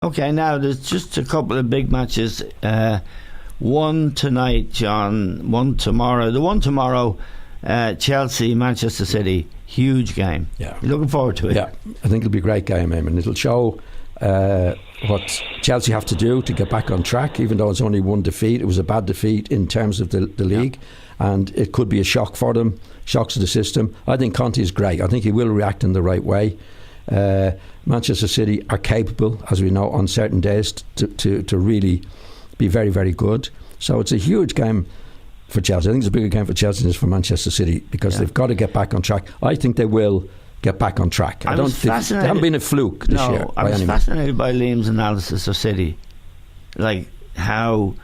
Okay, now there's just a couple of big matches. One tonight, John. One tomorrow. The one tomorrow, Chelsea, Manchester City. Huge game. Yeah. You're looking forward to it. Yeah, I think it'll be a great game, Eamon. It'll show what Chelsea have to do to get back on track, even though it's only one defeat. It was a bad defeat in terms of the league, and it could be a shock for them, shocks to the system. I think Conte is great. I think he will react in the right way. Manchester City are capable, as we know, on certain days to really be very, very good. So it's a huge game for Chelsea. I think it's a bigger game for Chelsea than it is for Manchester City, because they've got to get back on track. I think they will get back on track. I don't think they haven't been a fluke this year. I was fascinated by Liam's analysis of City, like how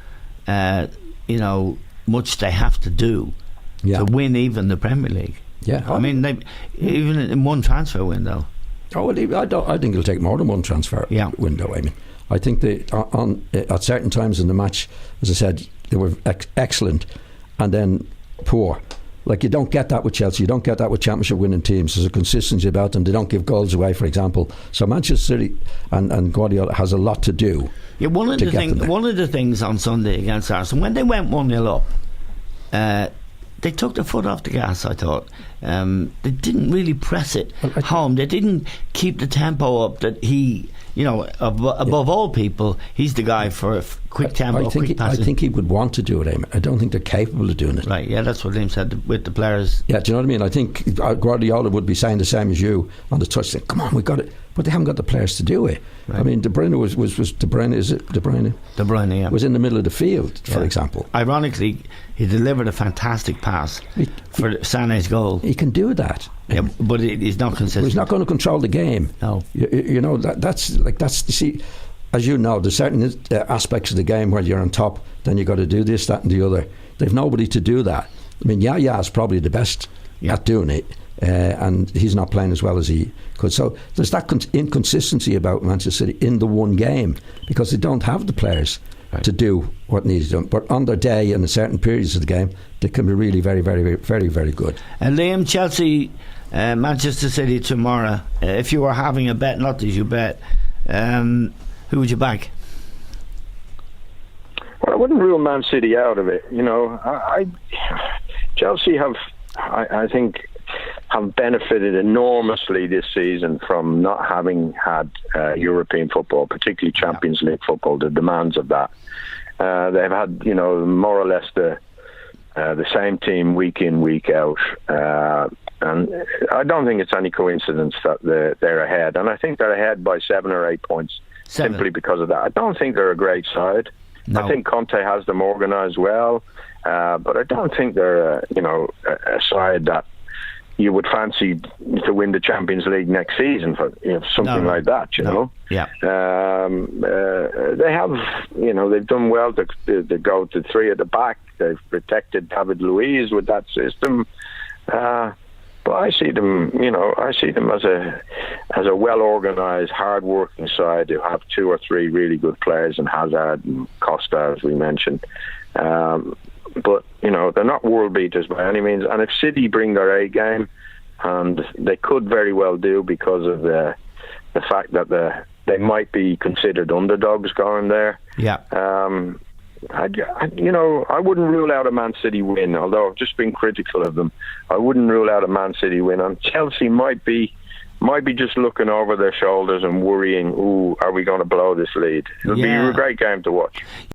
much they have to do to win even the Premier League. Yeah, I mean, they even in one transfer window. Oh, I think it'll take more than one transfer window. I mean, I think they at certain times in the match, as I said, they were excellent, and then poor. Like, you don't get that with Chelsea. You don't get that with championship winning teams. There's a consistency about them. They don't give goals away, for example. So Manchester City and Guardiola has a lot to do. Yeah, one of the things on Sunday against Arsenal, when they went 1-0 up, they took their foot off the gas, I thought. They didn't really press it home. They didn't keep the tempo up that he, above all people, he's the guy for quick tempo, quick passing. I think he would want to do it, Eamon. I don't think they're capable of doing it. Right, yeah, that's what Liam said with the players. Yeah, do you know what I mean? I think Guardiola would be saying the same as you on the touch, saying, come on, we got it. But they haven't got the players to do it. Right. I mean, De Bruyne was De Bruyne, is it De Bruyne? De Bruyne, yeah. Was in the middle of the field, for example. Ironically, he delivered a fantastic pass for Sané's goal. He can do that. Yeah, but he's not consistent. He's not going to control the game. No. That's you see, as you know, there's certain aspects of the game where you're on top, then you've got to do this, that and the other. They've nobody to do that. I mean, Yaya is probably the best at doing it. And he's not playing as well as he could. So there's that inconsistency about Manchester City in the one game, because they don't have the players to do what needs done. But on their day and in certain periods of the game, they can be really very, very, very, very, very good. And Liam, Chelsea, Manchester City tomorrow. If you were having a bet, not that you bet, who would you back? Well, I wouldn't rule Man City out of it. Chelsea have, I think, have benefited enormously this season from not having had European football, particularly Champions League football, the demands of that. They've had, more or less the same team week in, week out. And I don't think it's any coincidence that they're ahead. And I think they're ahead by 7 or 8 points simply because of that. I don't think they're a great side. No. I think Conte has them organised well, but I don't think they're a side that you would fancy to win the Champions League next season for something like that. You know, yeah. They have, they've done well to go to 3 at the back. They've protected David Luiz with that system. But I see them, as a well organised, hard working side who have 2 or 3 really good players, and Hazard and Costa, as we mentioned. But they're not world beaters by any means. And if City bring their A game, and they could very well do, because of the fact that they might be considered underdogs going there. Yeah. I wouldn't rule out a Man City win, although I've just been critical of them. I wouldn't rule out a Man City win. And Chelsea might be just looking over their shoulders and worrying, are we going to blow this lead? It'll be a great game to watch.